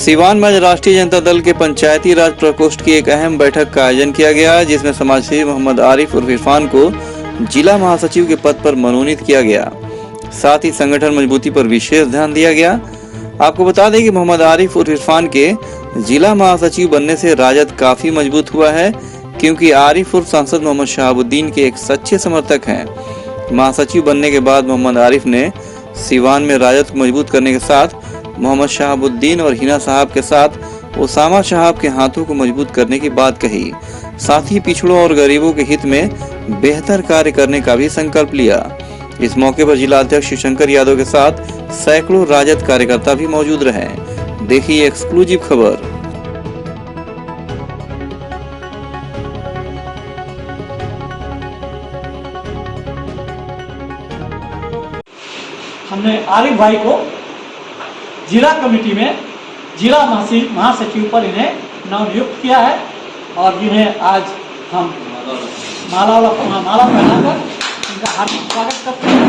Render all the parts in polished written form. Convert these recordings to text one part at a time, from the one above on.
सिवान में राष्ट्रीय जनता दल के पंचायती राज प्रकोष्ठ की एक अहम बैठक का आयोजन किया गया, जिसमें समाजसेवी मोहम्मद आरिफ उर्फ इरफान को जिला महासचिव के पद पर मनोनीत किया गया। साथ ही संगठन मजबूती पर विशेष ध्यान दिया गया। आपको बता दें कि मोहम्मद आरिफ उर्फ इरफान के जिला महासचिव बनने से राजद काफी मजबूत हुआ है, क्योंकि आरिफ उर्फ सांसद मोहम्मद शहाबुद्दीन के एक सच्चे समर्थक हैं। महासचिव बनने के बाद मोहम्मद आरिफ ने सिवान में राजद को मजबूत करने के साथ मोहम्मद शहाबुद्दीन और हिना साहब के साथ उसामा साहब के हाथों को मजबूत करने की बात कही। साथ ही पिछड़ों और गरीबों के हित में बेहतर कार्य करने का भी संकल्प लिया। इस मौके पर जिला अध्यक्ष शिवशंकर यादव के साथ सैकड़ों राजद कार्यकर्ता भी मौजूद रहे। देखिए एक्सक्लूसिव खबर। हमने आरिफ भाई को जिला कमेटी में जिला महासचिव पर इन्हें नवनियुक्त किया है और जिन्हें आज हम माला पहनाकर इनका हार्दिक स्वागत करते हैं।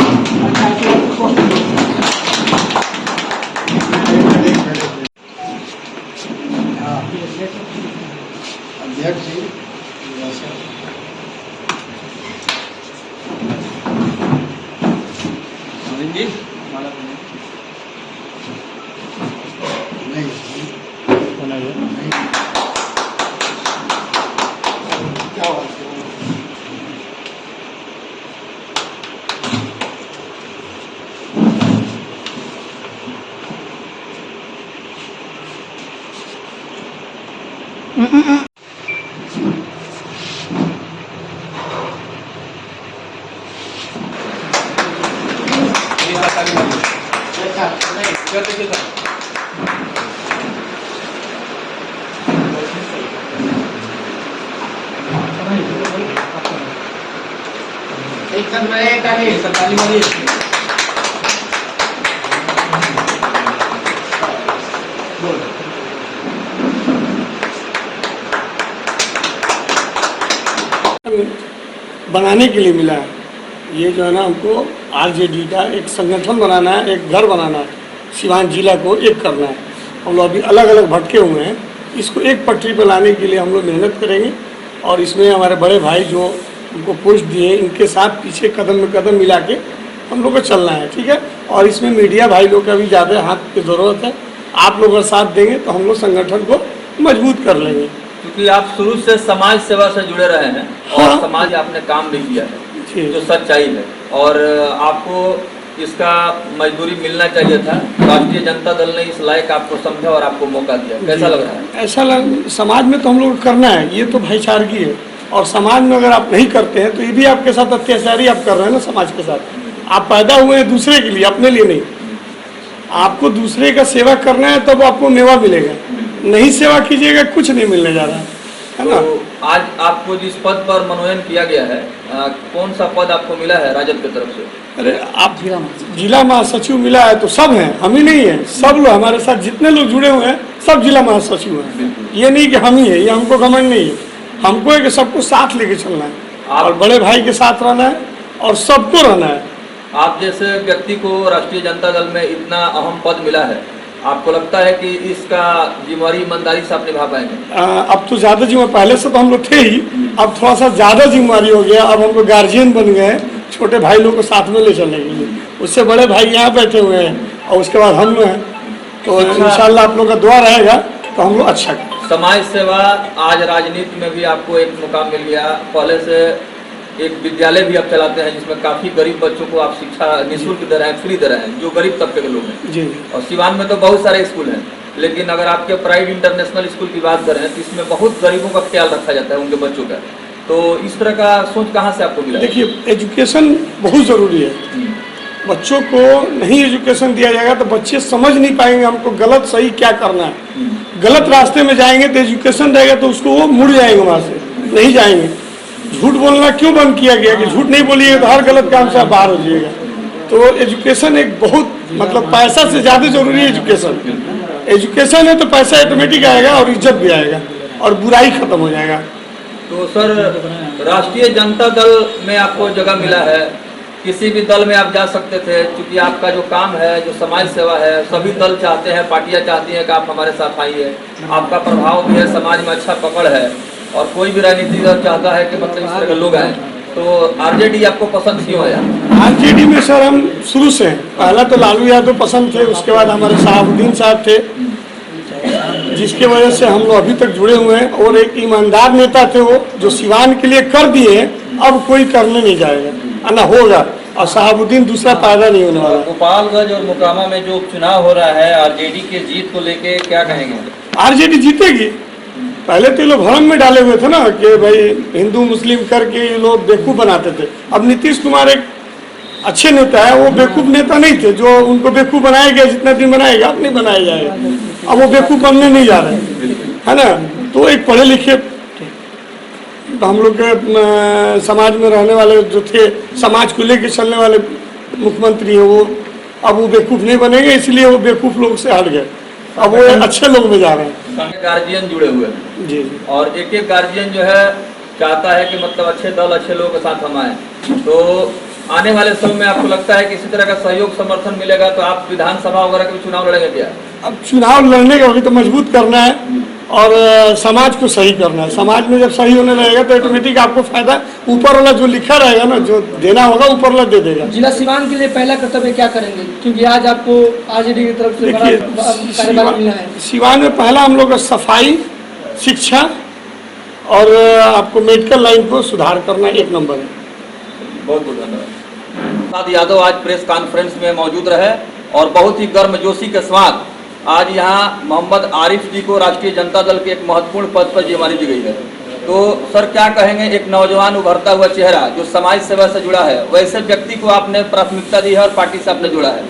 बनाने के लिए मिला है। ये जो है ना, हमको आरजेडी का एक संगठन बनाना है, एक घर बनाना है, सिवान जिला को एक करना है। हम लोग अभी अलग अलग भटके हुए हैं, इसको एक पटरी पर लाने के लिए हम लोग मेहनत करेंगे और इसमें हमारे बड़े भाई जो उनको पोस्ट दिए, इनके साथ पीछे कदम में कदम मिला के हम लोग को चलना है, ठीक है। और इसमें मीडिया भाई लोग का भी ज़्यादा हाथ की ज़रूरत है। आप लोग अगर साथ देंगे तो हम लोग संगठन को मजबूत कर लेंगे, क्योंकि आप शुरू से समाज सेवा से जुड़े रहे हैं और समाज आपने काम भी किया है, जो सच्चाई है, और आपको इसका मजदूरी मिलना चाहिए था। राष्ट्रीय जनता दल ने इस लायक आपको समझा और आपको मौका दिया। कैसा लग रहा है? ऐसा समाज में तो हम लोग करना है, ये तो भाईचारगी है। और समाज में अगर आप नहीं करते हैं तो ये भी आपके साथ अत्याचारी आप कर रहे हैं ना। समाज के साथ आप पैदा हुए हैं दूसरे के लिए, अपने लिए नहीं। आपको दूसरे का सेवा करना है तब आपको मेवा मिलेगा, नहीं सेवा कीजिएगा कुछ नहीं मिलने जा रहा है ना। तो आज आपको जिस पद पर मनोनयन किया गया है, कौन सा पद आपको मिला है राजद की तरफ से? अरे आप जिला महासचिव मिला है तो सब हैं, हम ही नहीं है, सब लोग हमारे साथ जितने लोग जुड़े हुए हैं सब जिला महासचिव हैं। ये नहीं कि हम ही है, ये हमको घमंड नहीं है। हमको है कि सबको साथ लेके चलना है और बड़े भाई के साथ रहना है और सबको रहना है। आप जैसे व्यक्ति को राष्ट्रीय जनता दल में इतना अहम पद मिला है, आपको लगता है कि इसका जिम्मेवारी ईमानदारी से आप निभा पाएंगे? अब तो ज्यादा जिम्मेवारी, पहले से तो हम लोग थे ही, अब थोड़ा सा ज्यादा जिम्मेवारी हो गया। अब हम लोग गार्जियन बन गए, छोटे भाई लोग को साथ में ले चलने के लिए। उससे बड़े भाई यहाँ बैठे हुए हैं और उसके बाद हम लोग हैं, तो इंशाल्लाह आप लोग का दुआ रहेगा तो हम लोग अच्छा करें। समाज सेवा आज राजनीति में भी आपको एक मुकाम मिल गया। पहले से एक विद्यालय भी आप चलाते हैं जिसमें काफी गरीब बच्चों को आप शिक्षा निःशुल्क दे रहे हैं, फ्री दे रहे हैं, जो गरीब तबके के लोग हैं जी। और सिवान में तो बहुत सारे स्कूल हैं, लेकिन अगर आपके प्राइवेट इंटरनेशनल स्कूल की बात करें तो इसमें बहुत गरीबों का ख्याल रखा जाता है, उनके बच्चों का। तो इस तरह का सोच कहाँ से आपको मिला? देखिए, एजुकेशन बहुत जरूरी है। बच्चों को नहीं एजुकेशन दिया जाएगा तो बच्चे समझ नहीं पाएंगे हमको गलत सही क्या करना है। गलत रास्ते में जाएंगे तो एजुकेशन रहेगा तो उसको वो मुड़ जाएंगे, वहाँ से नहीं जाएंगे। झूठ बोलना क्यों बंद किया गया कि झूठ नहीं बोलिएगा तो हर गलत काम से आप बाहर हो जाइएगा। तो एजुकेशन एक बहुत मतलब पैसा से ज़्यादा जरूरी है एजुकेशन। एजुकेशन है तो पैसा ऑटोमेटिक आएगा और इज्जत भी आएगा और बुराई खत्म हो जाएगा। तो सर, राष्ट्रीय जनता दल में आपको जगह मिला है, किसी भी दल में आप जा सकते थे, क्योंकि आपका जो काम है, जो समाज सेवा है, सभी दल चाहते हैं, पार्टियां चाहती हैं कि आप हमारे साथ आइए। आपका प्रभाव भी है, समाज में अच्छा पकड़ है, और कोई भी राजनीतिक दल चाहता है कि मतलब इस तरह के लोग आए। तो आरजेडी आपको पसंद क्यों आया? आरजेडी में सर हम शुरू से हैं। पहला तो लालू यादव पसंद थे, उसके बाद हमारे शहाबुद्दीन साहब थे, जिसके वजह से हम लोग अभी तक जुड़े हुए हैं। और एक ईमानदार नेता थे वो, जो सिवान के लिए कर दिए, अब कोई करने नहीं जाएगा, ना होगा। और शहाबुद्दीन दूसरा पैदा नहीं होने वाला। गोपालगंज और मोकामा में जो उपचुनाव हो रहा है, आरजेडी के जीत को लेके क्या कहेंगे? आरजेडी जीतेगी। पहले तो ये लोग भ्रम में डाले हुए थे ना कि भाई हिंदू मुस्लिम करके ये लोग बेवकूफ़ बनाते थे। अब नीतीश कुमार एक अच्छे नेता है, वो बेवकूफ़ नेता नहीं थे। जो उनको बेवकूफ़ बनाया गया, जितना दिन बनाएगा अब नहीं बनाया जाएगा। अब वो बेवकूफ़ बनने नहीं जा रहे, है ना। तो एक पढ़े लिखे हम लोग के समाज में रहने वाले जो थे, समाज को लेकर चलने वाले मुख्यमंत्री हैं, वो अब वो बेवकूफ़ नहीं बनेंगे, इसलिए वो बेवकूफ़ लोग से हट गए। अब वो अच्छे लोग में जा रहे हैं। गार्जियन जुड़े हुए हैं जी, और एक एक गार्जियन जो है चाहता है कि मतलब अच्छे दल, अच्छे लोगों के साथ हम आए। तो आने वाले समय में आपको लगता है कि इसी तरह का सहयोग समर्थन मिलेगा तो आप विधानसभा वगैरह के चुनाव लड़ेंगे क्या? अब चुनाव लड़ने का अभी तो मजबूत करना है और समाज को सही करना है। समाज में जब सही होने लगेगा तो ऑटोमेटिक आपको फायदा, ऊपर वाला जो लिखा रहेगा ना, जो देना होगा ऊपर वाला दे देगा। जिला सिवान के लिए पहला कर्तव्य क्या करेंगे, क्योंकि आज आपको आरजेडी की तरफ से बड़ा कार्यभार मिला है? सिवान में पहला हम लोग का सफाई, शिक्षा और आपको मेडिकल लाइन को सुधार करना एक नंबर है। बहुत बहुत धन्यवाद। यादव आज प्रेस कॉन्फ्रेंस में मौजूद रहे और बहुत ही गर्मजोशी के साथ आज यहाँ मोहम्मद आरिफ जी को राष्ट्रीय जनता दल के एक महत्वपूर्ण पद पर जिम्मेदारी दी गई है। तो सर क्या कहेंगे, एक नौजवान उभरता हुआ चेहरा जो समाज सेवा से जुड़ा है, वैसे व्यक्ति को आपने प्राथमिकता दी है और पार्टी से आपने जुड़ा है?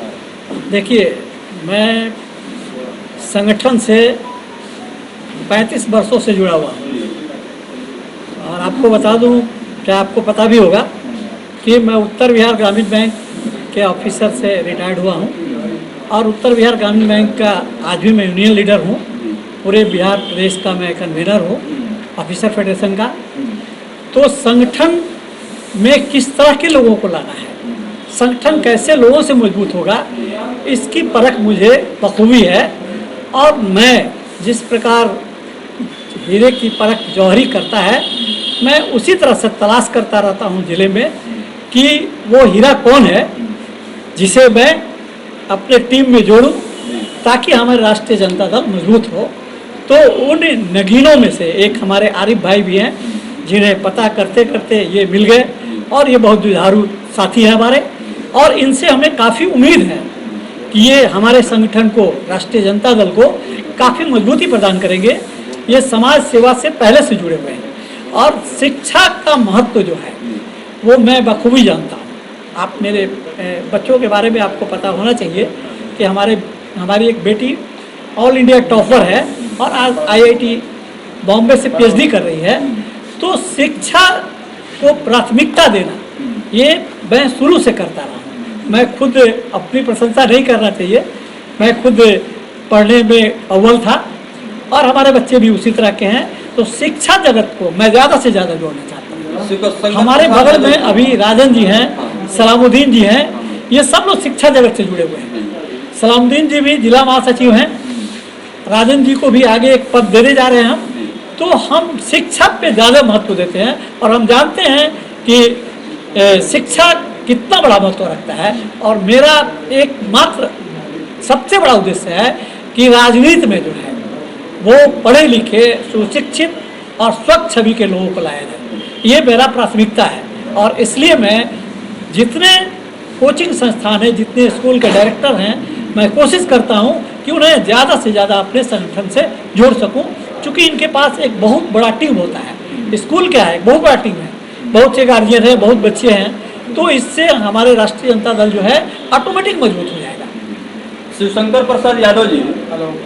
देखिए, मैं संगठन से 35 वर्षों से जुड़ा हुआ हूँ और आपको बता दूँ, क्या आपको पता भी होगा कि मैं उत्तर बिहार ग्रामीण बैंक के ऑफिसर से रिटायर्ड हुआ हूँ और उत्तर बिहार ग्रामीण बैंक का आज भी मैं यूनियन लीडर हूँ। पूरे बिहार प्रदेश का मैं कन्वीनर हूँ ऑफिसर फेडरेशन का। तो संगठन में किस तरह के लोगों को लाना है, संगठन कैसे लोगों से मजबूत होगा, इसकी परख मुझे बखूबी है। और मैं जिस प्रकार हीरे की परख जौहरी करता है, मैं उसी तरह से तलाश करता रहता हूँ जिले में कि वो हीरा कौन है जिसे मैं अपने टीम में जोड़ूं ताकि हमारे राष्ट्रीय जनता दल मजबूत हो। तो उन नगीनों में से एक हमारे आरिफ भाई भी हैं, जिन्हें पता करते करते ये मिल गए और ये बहुत जुझारू साथी हैं हमारे, और इनसे हमें काफ़ी उम्मीद है कि ये हमारे संगठन को, राष्ट्रीय जनता दल को काफ़ी मजबूती प्रदान करेंगे। ये समाज सेवा से पहले से जुड़े हुए हैं और शिक्षा का महत्व जो है वो मैं बखूबी जानता हूँ। आप मेरे बच्चों के बारे में आपको पता होना चाहिए कि हमारी एक बेटी ऑल इंडिया टॉपर है और आज IIT बॉम्बे से PhD कर रही है। तो शिक्षा को प्राथमिकता देना ये मैं शुरू से करता रहा हूँ। मैं खुद अपनी प्रशंसा नहीं करना चाहिए, मैं खुद पढ़ने में अव्वल था और हमारे बच्चे भी उसी तरह के हैं। तो शिक्षा जगत को मैं ज़्यादा से ज़्यादा जोड़ना चाहता हूँ। हमारे बगल में अभी राजन जी हैं, सलामुद्दीन जी हैं, ये सब लोग शिक्षा जगत से जुड़े हुए हैं। सलामुद्दीन जी भी जिला महासचिव हैं, राजन जी को भी आगे एक पद देने जा रहे हैं हम। तो हम शिक्षा पे ज़्यादा महत्व देते हैं और हम जानते हैं कि शिक्षा कितना बड़ा महत्व रखता है। और मेरा एकमात्र सबसे बड़ा उद्देश्य है कि राजनीति में जो है वो पढ़े लिखे, सुशिक्षित और स्वच्छ छवि के लोगों को लाया जाए, ये मेरा प्राथमिकता है। और इसलिए मैं जितने कोचिंग संस्थान हैं, जितने स्कूल के डायरेक्टर हैं, मैं कोशिश करता हूं कि उन्हें ज़्यादा से ज़्यादा अपने संगठन से जोड़ सकूं, क्योंकि इनके पास एक बहुत बड़ा टीम होता है। स्कूल क्या है, बहुत बड़ा टीम है, बहुत से गार्जियन हैं, बहुत बच्चे हैं। तो इससे हमारे राष्ट्रीय जनता दल जो है ऑटोमेटिक मजबूत हो जाएगा। शिवशंकर प्रसाद यादव जी,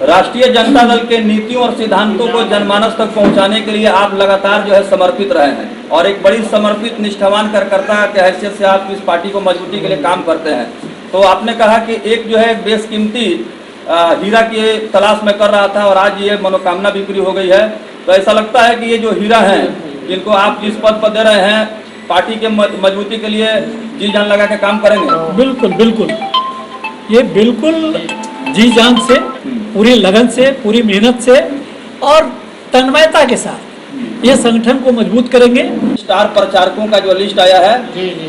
राष्ट्रीय जनता दल के नीतियों और सिद्धांतों को जनमानस तक पहुंचाने के लिए आप लगातार जो है समर्पित रहे हैं और एक बड़ी समर्पित निष्ठावान कार्यकर्ता के हैसियत से आप इस पार्टी को मजबूती के लिए काम करते हैं। तो आपने कहा कि एक जो है बेशकीमती हीरा की तलाश में कर रहा था और आज ये मनोकामना भी पूरी हो गई है। तो ऐसा लगता है कि ये जो हीरा है जिनको आप जिस पद पर दे रहे हैं पार्टी के मजबूती के लिए जी जान लगा के काम करेंगे? बिल्कुल बिल्कुल, ये बिल्कुल जी जान से, पूरी लगन से, पूरी मेहनत से और तन्मयता के साथ ये संगठन को मजबूत करेंगे। स्टार प्रचारकों का जो लिस्ट आया है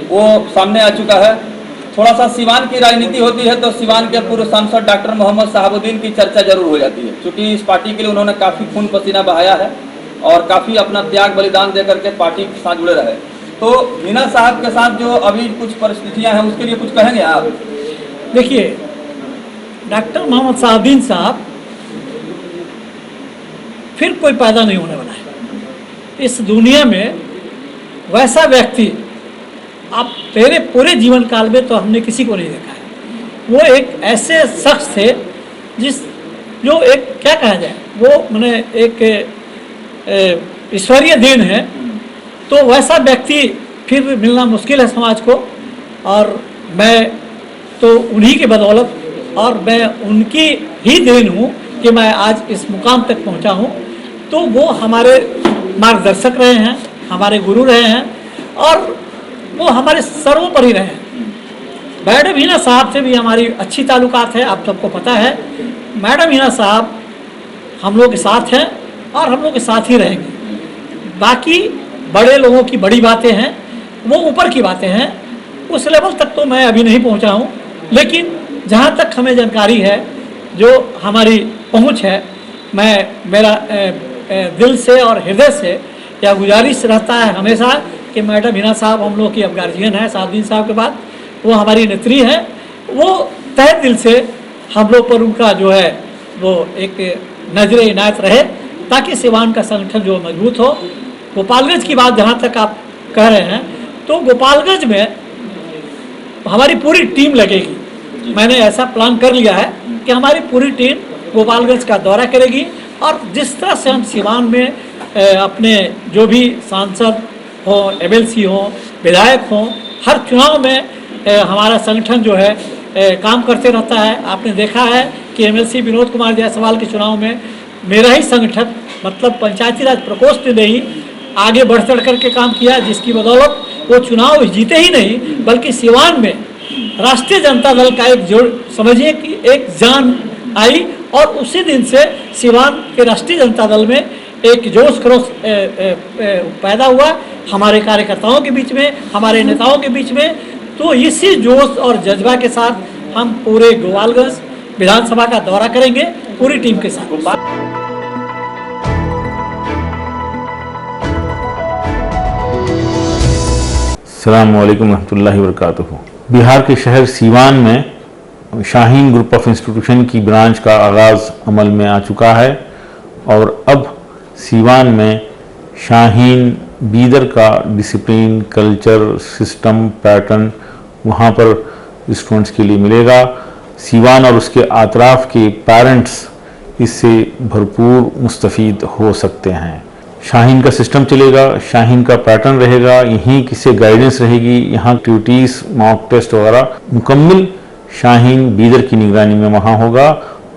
वो सामने आ चुका है। थोड़ा सा सिवान की राजनीति होती है तो सिवान के पूर्व सांसद डॉक्टर मोहम्मद शहाबुद्दीन की चर्चा जरूर हो जाती है, क्योंकि इस पार्टी के लिए उन्होंने काफी खून पसीना बहाया है और काफी अपना त्याग बलिदान दे करके पार्टी के साथ जुड़े रहे। तो मीना साहब के साथ जो अभी कुछ परिस्थितियां हैं उसके लिए कुछ कहेंगे आप? देखिए, डॉक्टर मोहम्मद शहाबुद्दीन साहब फिर कोई पैदा नहीं होने वाला है इस दुनिया में। वैसा व्यक्ति आप मेरे पूरे जीवन काल में तो हमने किसी को नहीं देखा है। वो एक ऐसे शख्स थे जो एक क्या कहा जाए, वो मैंने एक ईश्वरीय देन है। तो वैसा व्यक्ति फिर मिलना मुश्किल है समाज को, और मैं तो उन्हीं के बदौलत और मैं उनकी ही देन हूँ कि मैं आज इस मुकाम तक पहुँचा हूँ। तो वो हमारे मार्गदर्शक रहे हैं, हमारे गुरु रहे हैं और वो हमारे सर्वोपरि रहे हैं। मैडम हीना साहब से भी हमारी अच्छी ताल्लुकात है, आप सबको पता है। मैडम हीना साहब हम लोग के साथ हैं और हम लोग के साथ ही रहेंगे। बाकी बड़े लोगों की बड़ी बातें हैं, वो ऊपर की बातें हैं, उस लेवल तक तो मैं अभी नहीं पहुंचा हूं। लेकिन जहां तक हमें जानकारी है, जो हमारी पहुंच है, मेरा दिल से और हृदय से यह गुजारिश रहता है हमेशा कि मैडम हीना साहब हम लोग की अब गार्जियन है शहाबुद्दीन साहब के बाद, वो हमारी नेत्री है। वो तहे दिल से हम लोग पर उनका जो है वो एक नजर इनायत रहे, ताकि सिवान का संगठन जो मजबूत हो। गोपालगंज की बात जहाँ तक आप कह रहे हैं, तो गोपालगंज में हमारी पूरी टीम लगेगी। मैंने ऐसा प्लान कर लिया है कि हमारी पूरी टीम गोपालगंज का दौरा करेगी और जिस तरह से हम सिवान में अपने जो भी सांसद हो, एमएलसी हो, विधायक हो, हर चुनाव में हमारा संगठन जो है काम करते रहता है। आपने देखा है कि एमएलसी विनोद कुमार जायसवाल के चुनाव में मेरा ही संगठन मतलब पंचायती राज प्रकोष्ठ ने ही आगे बढ़ चढ़ करके काम किया, जिसकी बदौलत वो चुनाव जीते ही नहीं बल्कि सिवान में राष्ट्रीय जनता दल का एक जोड़ समझिए कि एक जान आई। और उसी दिन से सिवान के राष्ट्रीय जनता दल में एक जोश खरोश पैदा हुआ हमारे कार्यकर्ताओं के बीच में, हमारे नेताओं के बीच में। तो इसी जोश और जज्बा के साथ हम पूरे गोपालगंज विधानसभा का दौरा करेंगे पूरी टीम के साथ। अस्सलाम वालेकुम रहमतुल्लाहि व बरकातुहू। बिहार के शहर सीवान में शाहीन ग्रुप ऑफ इंस्टीट्यूशन की ब्रांच का आगाज़ अमल में आ चुका है और अब सीवान में शाहीन बीदर का डिसिप्लिन, कल्चर, सिस्टम, पैटर्न वहाँ पर स्टूडेंट्स के लिए मिलेगा। सीवान और उसके आतराफ़ के पेरेंट्स इससे भरपूर मुस्तफ़ीद हो सकते हैं। शाहीन का सिस्टम चलेगा, शाहीन का पैटर्न रहेगा, यहीं किससे गाइडेंस रहेगी, यहाँ एक्टिविटीज़, मॉक टेस्ट वगैरह मुकम्मल शाहीन बीदर की निगरानी में वहाँ होगा।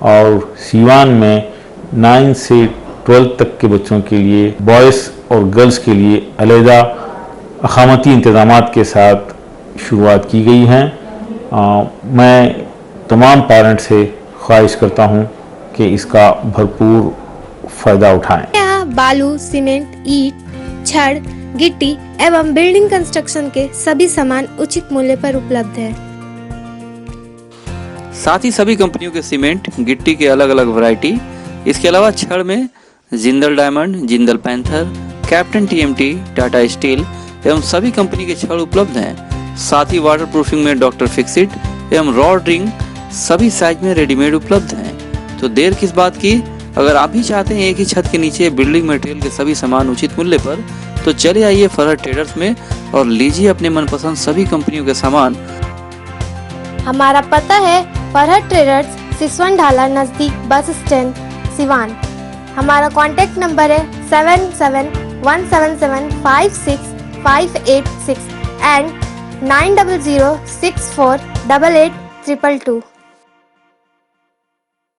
और सीवान में 9 से 12 तक के बच्चों के लिए, बॉयज़ और गर्ल्स के लिए अलहदा अखामती इंतज़ामात के साथ शुरुआत की गई हैं। मैं तमाम पेरेंट से ख्वाहिश करता हूँ कि इसका भरपूर फ़ायदा उठाएं। यहाँ बालू, सीमेंट, ईंट, छड़, गिट्टी एवं बिल्डिंग कंस्ट्रक्शन के सभी सामान उचित मूल्य पर उपलब्ध है। साथ ही सभी कंपनियों के सीमेंट, गिट्टी के अलग अलग वैरायटी, इसके अलावा छड़ में Jindal diamond, Jindal panther, captain TMT, Tata steel एवं सभी कंपनी के छड़ उपलब्ध हैं। साथ ही वाटर प्रूफिंग में डॉक्टर फिक्सिट एवं रॉड रिंग सभी साइज में रेडीमेड उपलब्ध हैं। तो देर किस बात की, अगर आप भी चाहते हैं एक ही छत के नीचे बिल्डिंग मटेरियल के सभी सामान उचित मूल्य पर, तो चले आइए फरहत ट्रेडर्स में और लीजिए अपने मनपसंद सभी कंपनियों के सामान। हमारा पता है फरहत ट्रेडर्स, सिसवन ढाला नजदीक बस स्टैंड, सिवान। हमारा कॉन्टैक्ट नंबर है 7717756586 एंड 9006488822।